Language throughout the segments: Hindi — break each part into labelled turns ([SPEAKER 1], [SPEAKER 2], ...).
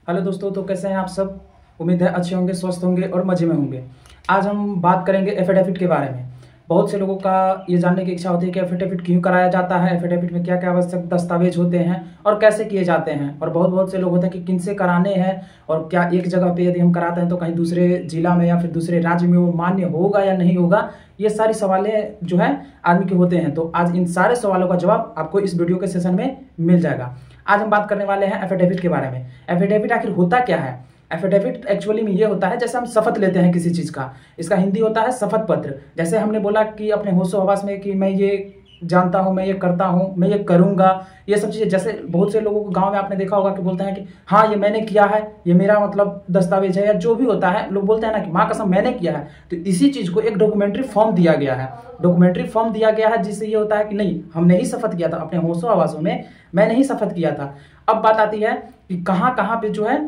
[SPEAKER 1] हेलो दोस्तों, तो कैसे हैं आप सब। उम्मीद है अच्छे होंगे, स्वस्थ होंगे और मजे में होंगे। आज हम बात करेंगे एफिडेविट के बारे में। बहुत से लोगों का ये जानने की इच्छा होती है कि एफिडेविट क्यों कराया जाता है, एफिडेविट में क्या क्या आवश्यक दस्तावेज होते हैं और कैसे किए जाते हैं। और बहुत बहुत से लोग होते हैं कि किन से कराने हैं और क्या एक जगह पे यदि हम कराते हैं तो कहीं दूसरे जिला में या फिर दूसरे राज्य में वो मान्य होगा या नहीं होगा। ये सारी सवालें जो है आदमी के होते हैं। तो आज इन सारे सवालों का जवाब आपको इस वीडियो के सेशन में मिल जाएगा। आज हम बात करने वाले हैं एफिडेविट के बारे में। एफिडेविट आखिर होता क्या है। एफिडेविट एक्चुअली में ये होता है जैसे हम शपथ लेते हैं किसी चीज का, इसका हिंदी होता है शपथ पत्र। जैसे हमने बोला कि अपने होशो हवास में कि मैं ये जानता हूं, मैं ये करता हूं, मैं ये करूंगा, ये सब चीजें। जैसे बहुत से लोगों को गांव में आपने देखा होगा कि बोलते हैं कि हाँ ये मैंने किया है, ये मेरा मतलब दस्तावेज है, या जो भी होता है लोग बोलते हैं ना कि माँ कसम मैंने किया है। तो इसी चीज को एक डॉक्यूमेंट्री फॉर्म दिया गया है। डॉक्यूमेंट्री फॉर्म दिया गया है जिससे ये होता है कि नहीं, हमने ही शपथ किया था अपने होशो हवासों में, मैंने ही शपथ किया था। अब बात आती है कि कहाँ कहाँ पे जो है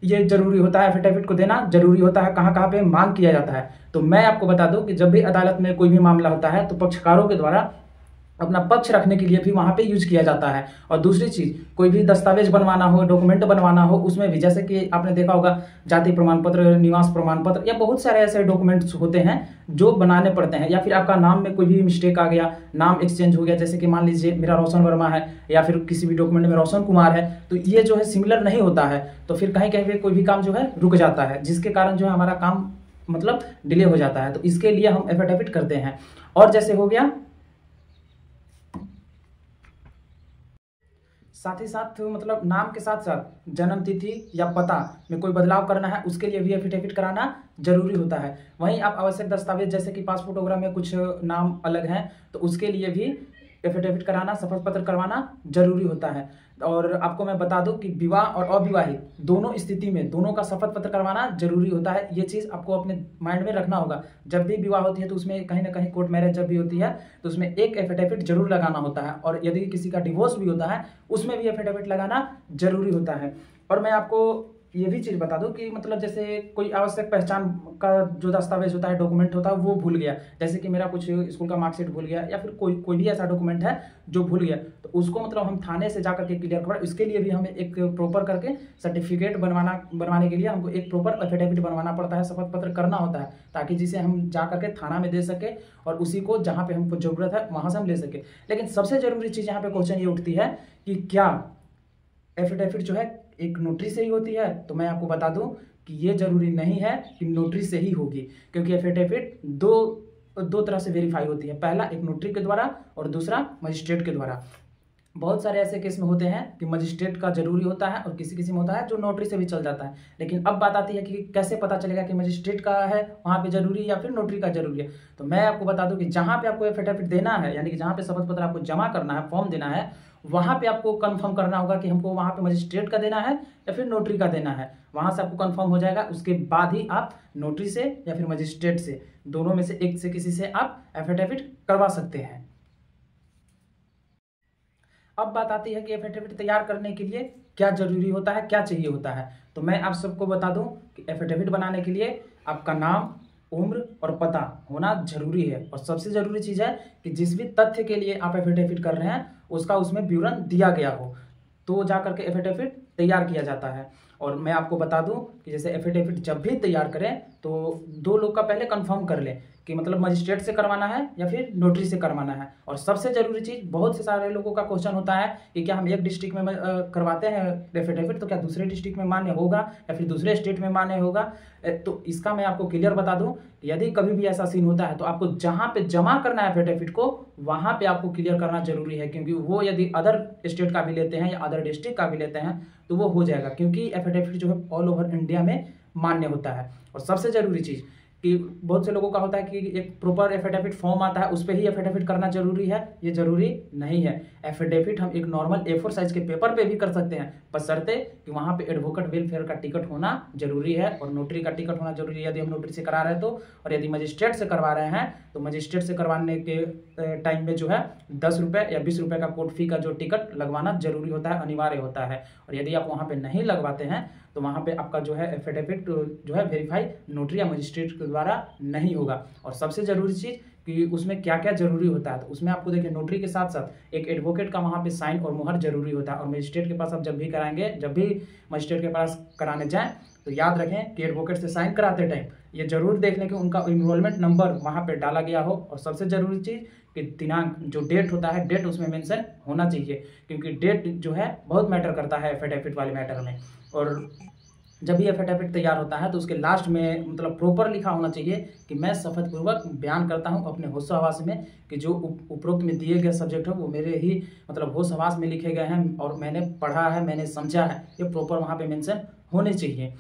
[SPEAKER 1] ये जरूरी होता है, एफिडेविट को देना जरूरी होता है, कहाँ कहाँ पे मांग किया जाता है। तो मैं आपको बता दूं कि जब भी अदालत में कोई भी मामला होता है तो पक्षकारों के द्वारा अपना पक्ष रखने के लिए भी वहां पे यूज किया जाता है। और दूसरी चीज, कोई भी दस्तावेज बनवाना हो, डॉक्यूमेंट बनवाना हो, उसमें भी जैसे कि आपने देखा होगा जाति प्रमाण पत्र, निवास प्रमाण पत्र, या बहुत सारे ऐसे डॉक्यूमेंट्स होते हैं जो बनाने पड़ते हैं। या फिर आपका नाम में कोई भी मिस्टेक आ गया, नाम एक्सचेंज हो गया, जैसे कि मान लीजिए मेरा रोशन वर्मा है या फिर किसी भी डॉक्यूमेंट में रोशन कुमार है, तो ये जो है सिमिलर नहीं होता है, तो फिर कहीं कहीं पे कोई भी काम जो है रुक जाता है, जिसके कारण जो है हमारा काम मतलब डिले हो जाता है। तो इसके लिए हम एफिडेविट करते हैं। और जैसे हो गया साथ ही साथ मतलब नाम के साथ साथ जन्म तिथि या पता में कोई बदलाव करना है, उसके लिए भी एफिडेविट कराना जरूरी होता है। वहीं आप आवश्यक दस्तावेज जैसे कि पासपोर्ट वगैरह में कुछ नाम अलग हैं तो उसके लिए भी एफिडेविट कराना, शपथ पत्र करवाना जरूरी होता है। और आपको मैं बता दूं कि विवाह और अविवाहित दोनों स्थिति में दोनों का शपथ पत्र करवाना जरूरी होता है। ये चीज आपको अपने माइंड में रखना होगा। जब भी विवाह होती है तो उसमें कहीं ना कहीं कोर्ट मैरिज जब भी होती है तो उसमें एक एफिडेविट जरूर लगाना होता है। और यदि किसी का डिवोर्स भी होता है उसमें भी एफिडेविट लगाना जरूरी होता है। और मैं आपको ये भी चीज बता दूं कि मतलब जैसे कोई आवश्यक पहचान का जो दस्तावेज होता है, डॉक्यूमेंट होता है, वो भूल गया, जैसे कि मेरा कुछ स्कूल का मार्कशीट भूल गया या फिर कोई कोई भी ऐसा डॉक्यूमेंट है जो भूल गया, तो उसको मतलब हम थाने से जाकर के क्लियर करवाएं। इसके लिए भी हमें एक प्रॉपर करके सर्टिफिकेट बनवाने के लिए हमको एक प्रॉपर एफिडेविट बनवाना पड़ता है, शपथ पत्र करना होता है, ताकि जिसे हम जा करके थाना में दे सके और उसी को जहाँ पे हमको जरूरत है वहां से हम ले सके। लेकिन सबसे जरूरी चीज यहाँ पे क्वेश्चन ये उठती है कि क्या एफिडेविट जो है एक नोटरी से ही होती है। तो मैं आपको बता दूं कि ये जरूरी नहीं है कि नोटरी से ही होगी, क्योंकि एफिडेविट दो तरह से वेरीफाई होती है। पहला एक नोटरी के द्वारा और दूसरा मजिस्ट्रेट के द्वारा। बहुत सारे ऐसे केस में होते हैं कि मजिस्ट्रेट का जरूरी होता है और किसी किसी में होता है जो नोटरी से भी चल जाता है। लेकिन अब बात आती है कि कैसे पता चलेगा कि मजिस्ट्रेट का है वहां पे जरूरी या फिर नोटरी का जरूरी है। तो मैं आपको बता दूं कि जहां पे आपको एफिडेविट देना है, यानी कि जहां पे शपथ पत्र आपको जमा करना है, फॉर्म देना है, वहां पे आपको कंफर्म करना होगा कि हमको वहां पे मजिस्ट्रेट का देना है या फिर नोटरी का देना है। वहां से आपको कंफर्म हो जाएगा, उसके बाद ही आप नोटरी से या फिर मजिस्ट्रेट से, दोनों में से एक से किसी से आप एफिडेविट करवा सकते हैं। अब बात आती है कि एफिडेविट तैयार करने के लिए क्या जरूरी होता है, क्या चाहिए होता है। तो मैं आप सबको बता दूं कि एफिडेविट बनाने के लिए आपका नाम, उम्र और पता होना जरूरी है। और सबसे जरूरी चीज है कि जिस भी तथ्य के लिए आप एफिडेविट कर रहे हैं उसका उसमें विवरण दिया गया हो, तो जाकर के एफिडेविट तैयार किया जाता है। और मैं आपको बता दूं कि जैसे एफिडेविट जब भी तैयार करें तो दो लोग का पहले कंफर्म कर लें कि मतलब मजिस्ट्रेट से करवाना है या फिर नोटरी से करवाना है। और सबसे जरूरी चीज, बहुत से सारे लोगों का क्वेश्चन होता है कि क्या हम एक डिस्ट्रिक्ट में करवाते हैं एफिडेविट तो क्या दूसरे डिस्ट्रिक्ट में मान्य होगा या फिर दूसरे स्टेट में मान्य होगा। तो इसका मैं आपको क्लियर बता दूं, यदि कभी भी ऐसा सीन होता है तो आपको जहां पे जमा करना है एफिडेविट को वहां पे आपको क्लियर करना जरूरी है, क्योंकि वो यदि अदर स्टेट का भी लेते हैं या अदर डिस्ट्रिक्ट का भी लेते हैं तो वो हो जाएगा, क्योंकि एफिडेविट जो है ऑल ओवर इंडिया में मान्य होता है। और सबसे जरूरी चीज कि बहुत से लोगों का होता है कि एक प्रॉपर एफिडेविट फॉर्म आता है उस पर ही एफिडेविट करना जरूरी है। ये जरूरी नहीं है। एफिडेविट हम एक नॉर्मल A4 साइज के पेपर पे भी कर सकते हैं, बशर्ते कि वहां पे एडवोकेट वेलफेयर का टिकट होना जरूरी है और नोटरी का टिकट होना जरूरी है यदि हम नोटरी से करा रहे हैं तो। और यदि मजिस्ट्रेट से करवा रहे हैं तो मजिस्ट्रेट से करवाने के टाइम में जो है 10 रुपये या 20 रुपये का कोर्ट फी का जो टिकट लगवाना जरूरी होता है, अनिवार्य होता है। और यदि आप वहां पे नहीं लगवाते हैं तो वहां पे आपका जो है एफिडेविट जो है वेरीफाई नोटरी या मजिस्ट्रेट के द्वारा नहीं होगा। और सबसे जरूरी चीज कि उसमें क्या क्या जरूरी होता है। तो उसमें आपको देखिए नोटरी के साथ साथ एक एडवोकेट का वहाँ पे साइन और मुहर जरूरी होता है। और मजिस्ट्रेट के पास आप जब भी कराएंगे, जब भी मजिस्ट्रेट के पास कराने जाएं तो याद रखें कि एडवोकेट से साइन कराते टाइम ये जरूर देख लें कि उनका इनरोलमेंट नंबर वहाँ पे डाला गया हो। और सबसे जरूरी चीज़ कि दिनांक, जो डेट होता है, डेट उसमें मेंशन होना चाहिए, क्योंकि डेट जो है बहुत मैटर करता है एफिडेविट वाले मैटर में। और जब भी एफिडेविट तैयार होता है तो उसके लास्ट में मतलब प्रॉपर लिखा होना चाहिए कि मैं शपथपूर्वक बयान करता हूं अपने होश हवास में कि जो उपरोक्त में दिए गए सब्जेक्ट है वो मेरे ही मतलब होश हवास में लिखे गए हैं और मैंने पढ़ा है, मैंने समझा है, ये प्रॉपर वहाँ पे मेंशन होने चाहिए।